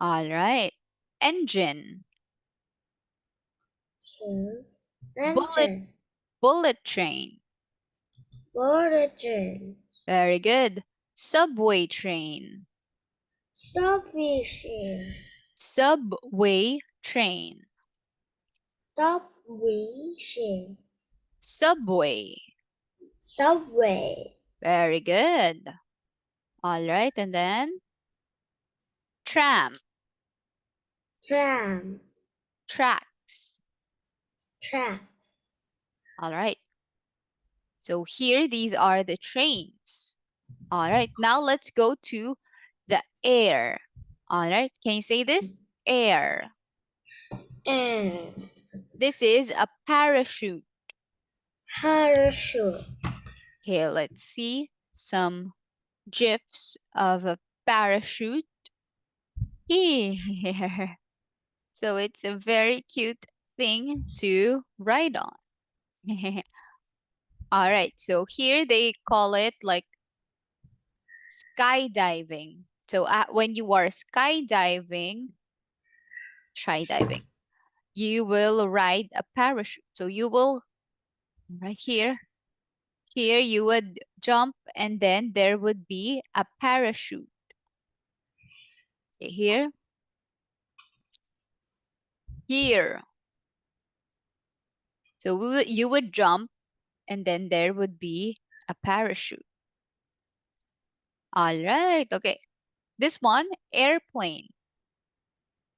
All right. Engine. Bullet, Engine. bullet train. Origin. Very good. Subway train. Subvision. Subway train. Subvision. Subway. Subway. Very good. All right. And then tram. Tram. Tracks. Tracks. All right. So here, these are the trains. All right. Now let's go to the air. All right. Can you say this? Air. Air. This is a parachute. Parachute. Okay, let's see some gifs of a parachute here. So it's a very cute thing to ride on. All right, so here they call it like skydiving. So when you are skydiving, you will ride a parachute. So you will, right here you would jump and then there would be a parachute. Okay, here. So you would jump and then there would be a parachute. All right, okay. This one, airplane.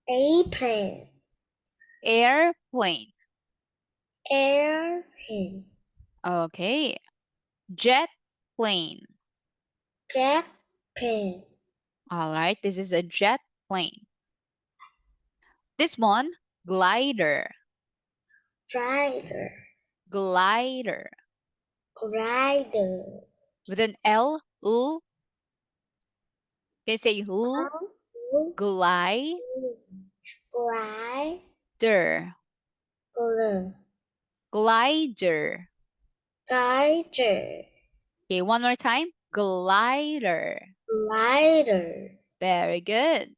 Airplane. Airplane. Airplane. Okay. Jet plane. Jet plane. All right, this is a jet plane. This one, glider. Glider. Glider. Glider. With an L, L. Can you say L? Glider. Glider. Glider. Glider. Okay, one more time. Glider. Glider. Very good.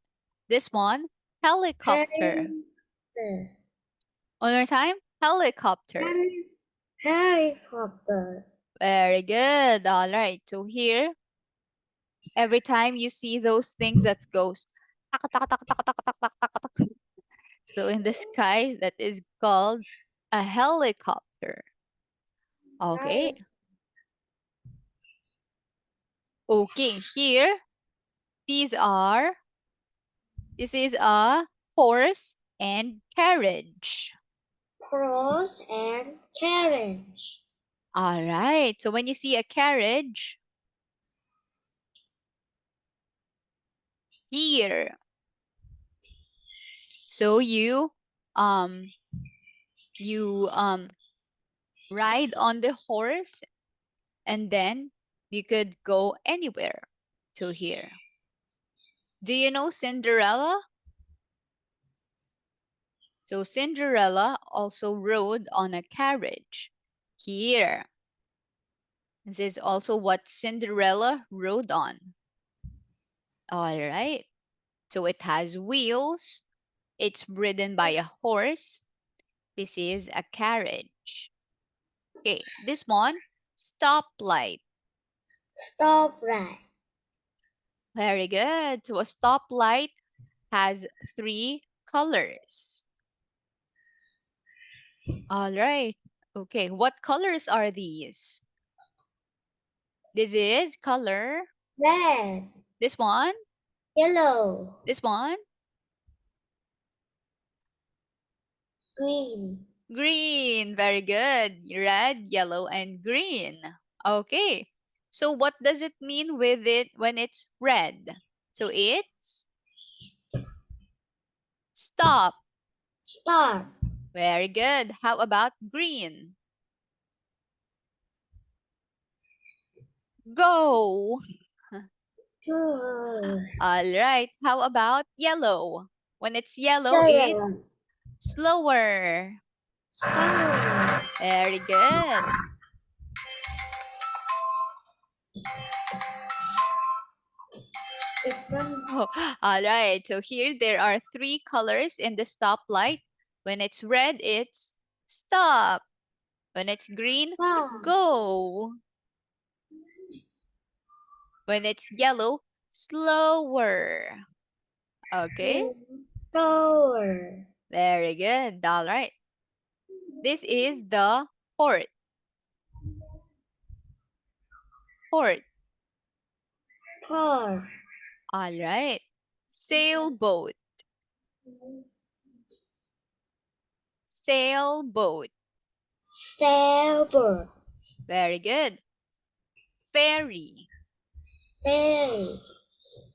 This one, helicopter. Helicopter. One more time. Helicopter. Helicopter. Very good. All right. So here, every time you see those things that goes tak, tak, tak, tak, tak, tak, tak, tak, tak. So in the sky, that is called a helicopter. Okay. Okay, here, this is a horse and carriage. Horse and carriage. All right. So when you see a carriage, here, so you ride on the horse and then you could go anywhere to here. Do you know Cinderella? So Cinderella also rode on a carriage. Here. This is also what Cinderella rode on. All right. So it has wheels. It's ridden by a horse. This is a carriage. Okay, this one, stoplight. Stoplight. Very good. So a stoplight has 3 colors. All right. Okay, what colors are these? This is color. Red. This one. Yellow. This one. Green. Green. Very good. Red, yellow, and green. Okay. So what does it mean with it when it's red? So it's stop. Stop. Very good. How about green? Go. Go. All right. How about yellow? When it's yellow, it's Yellow. slower. Stop. Very good. Oh, all right. So here there are three colors in the stoplight. When it's red, it's stop. When it's green, Stop. go. When it's yellow, slower. Okay, Store. very good. All right. This is the port. Port. Car. All right. Sailboat. Sailboat. Sailboat. Very good. Ferry. Ferry.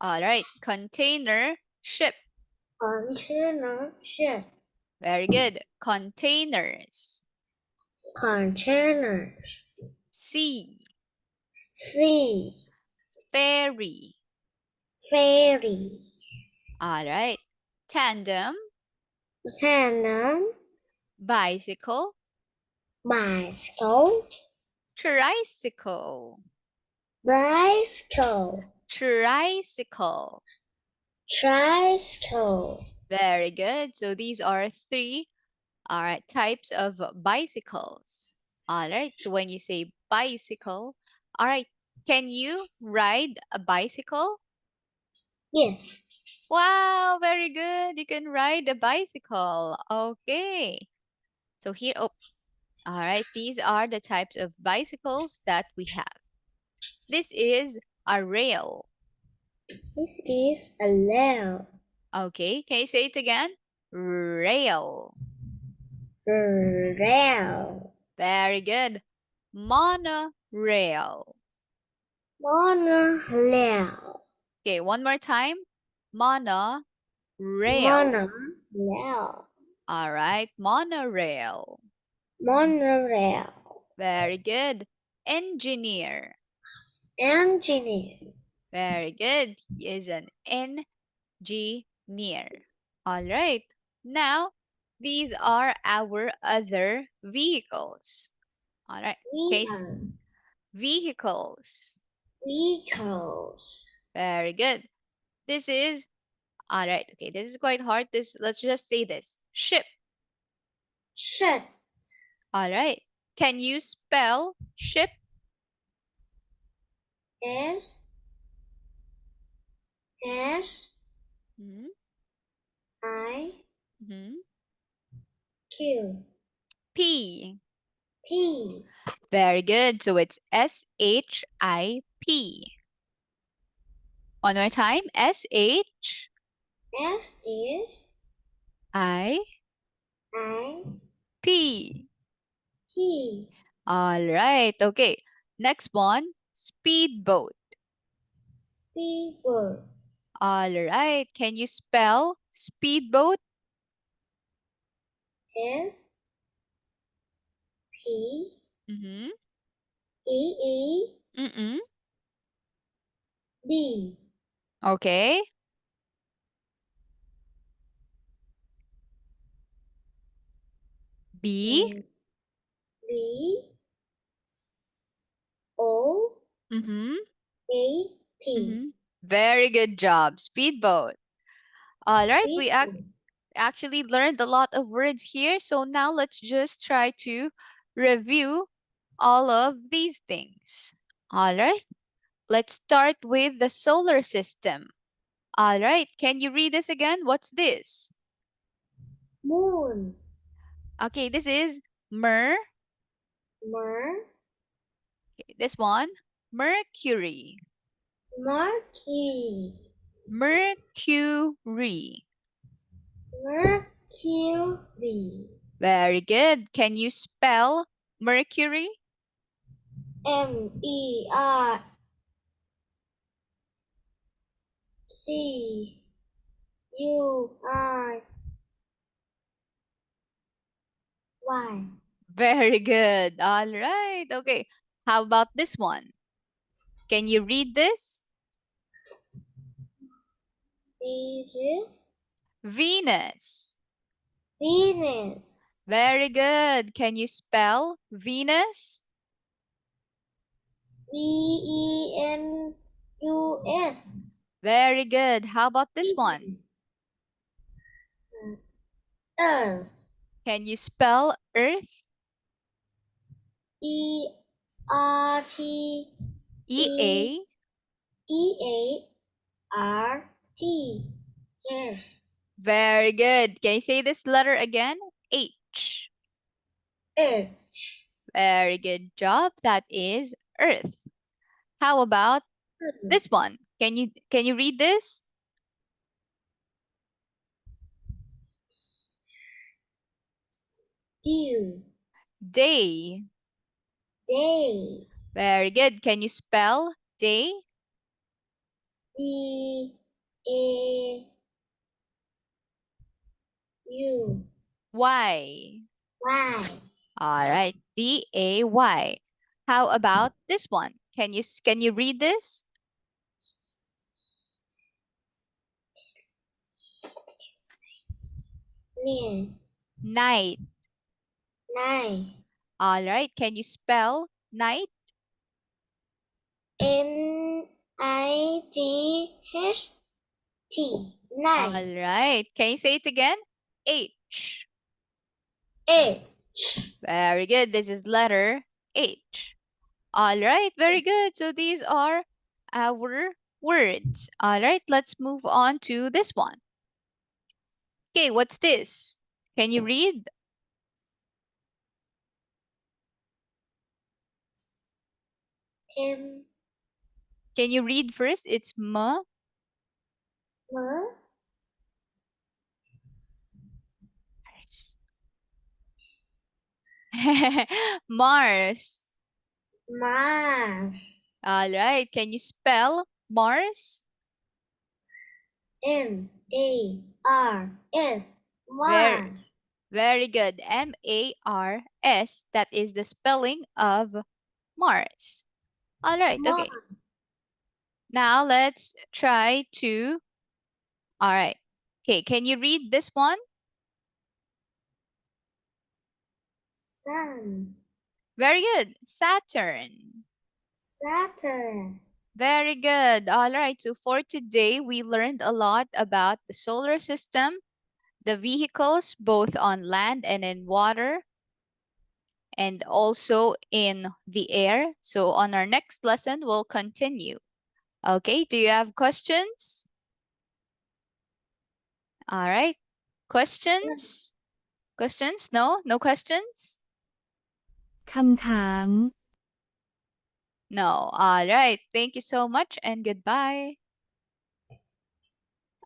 All right. Container ship. Container ship. Very good. Containers. Containers. Sea. Sea. Ferry. Ferry. All right. Tandem. Tandem. Bicycle. Bicycle. Tricycle. Bicycle. Tricycle. Tricycle. Very good. So these are three, all right, types of bicycles. All right. So when you say bicycle, all right, can you ride a bicycle? Yes. Wow, very good. You can ride a bicycle. Okay. So here, oh, all right, these are the types of bicycles that we have. This is a rail. This is a rail. Okay, can you say it again? Rail. Rail. Very good. Monorail. Monorail. Okay, one more time. Monorail. Monorail. All right, monorail. Monorail. Very good. Engineer. Engineer. Very good. He is an engineer. All right. Now, these are our other vehicles. All right. We Okay, are vehicles. vehicles. Very good. This is, all right. Okay, this is quite hard. Let's just say this. Ship. Ship. All right. Can you spell ship? S. S. Mhm, I. mhm. Q. P. P. Very good. So it's SHIP. One more time. SHIP. S is I. P. All right. Okay. Next one. Speedboat. Speedboat. All right. Can you spell speedboat? S. P. Mm-hmm. E. E. Mm-mm. D. Okay. B. Mm, B. O. Mm-hmm. A. T. Mm-hmm. Very good job. Speedboat. All right. We Speedboat. actually learned a lot of words here. So now let's just try to review all of these things. All right. Let's start with the solar system. All right. Can you read this again? What's this? Moon. Okay, this is Mer. Mer. Okay, this one, Mercury. Mercury. Mercury. Mercury. Very good. Can you spell Mercury? Mercury. Very good. All right. Okay. How about this one? Can you read this? Venus. Venus. Venus. Very good. Can you spell Venus? Venus. Very good. How about this one? Earth. Can you spell earth? E-R-T E E-A. E-A-R-T. Yes. Very good. Can you say this letter again? H. H. Very good job. That is earth. How about this one? Can you read this? Dew. Day. Day. Very good. Can you spell day? D-A-U. Y. Y. All right. D-A-Y. How about this one? Can you read this? Near. Night. Night. All right. Can you spell night? N-I-G-H-T. All Night. right. Can you say it again? H. H. Very good. This is letter H. All right. Very good. So these are our words. All right. Let's move on to this one. Okay. What's this? Can you read? M. Can you read first? It's M. M. Mars. Mars. All right. Can you spell Mars? M-A-R-S. Very, Mars. very good. M-A-R-S. That is the spelling of Mars. All right. Okay. Mars. Now let's try to. All right. Okay. Can you read this one? Sun. Very good. Saturn. Saturn. Very good. All right. So for today, we learned a lot about the solar system, the vehicles, both on land and in water, and also in the air. So on our next lesson, we'll continue. Okay, do you have questions? All right. Questions? Questions? No? No questions? คำถาม No. All right. Thank you so much and goodbye.